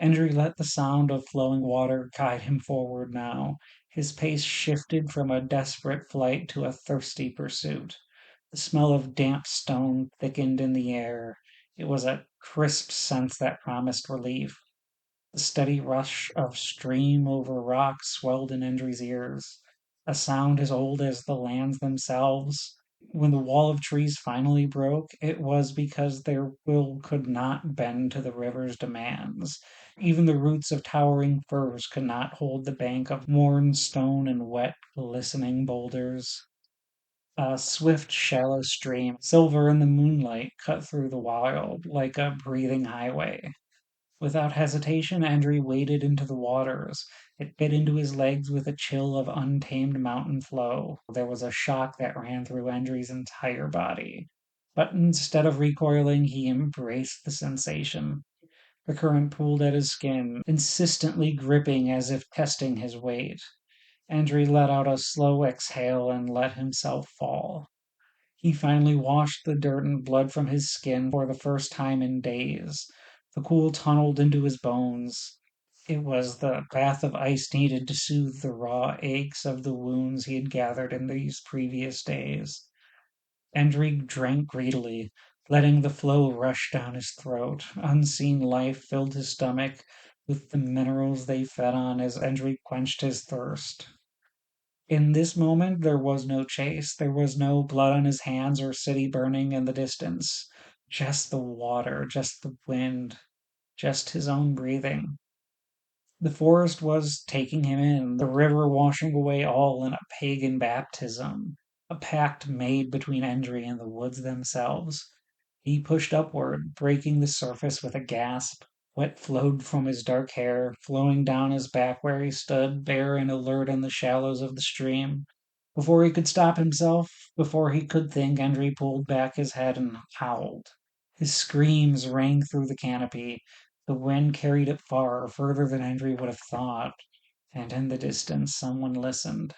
Endry let the sound of flowing water guide him forward now. His pace shifted from a desperate flight to a thirsty pursuit. The smell of damp stone thickened in the air. It was a crisp scent that promised relief. The steady rush of stream over rock swelled in Endry's ears, a sound as old as the lands themselves. When the wall of trees finally broke, it was because their will could not bend to the river's demands. Even the roots of towering firs could not hold the bank of worn stone and wet, glistening boulders. A swift, shallow stream, silver in the moonlight, cut through the wild like a breathing highway. Without hesitation, Endry waded into the waters. It bit into his legs with a chill of untamed mountain flow. There was a shock that ran through Endry's entire body. But instead of recoiling, he embraced the sensation. The current pulled at his skin, insistently gripping as if testing his weight. Endry let out a slow exhale and let himself fall. He finally washed the dirt and blood from his skin for the first time in days. The cool tunneled into his bones. It was the bath of ice needed to soothe the raw aches of the wounds he had gathered in these previous days. Endry drank greedily, letting the flow rush down his throat. Unseen life filled his stomach with the minerals they fed on as Endry quenched his thirst. In this moment, there was no chase. There was no blood on his hands or city burning in the distance. Just the water, just the wind, just his own breathing. The forest was taking him in, the river washing away all in a pagan baptism, a pact made between Endry and the woods themselves. He pushed upward, breaking the surface with a gasp. Wet flowed from his dark hair, flowing down his back where he stood, bare and alert in the shallows of the stream. Before he could stop himself, before he could think, Endry pulled back his head and howled. His screams rang through the canopy. The wind carried it far, further than Endry would have thought, and in the distance someone listened.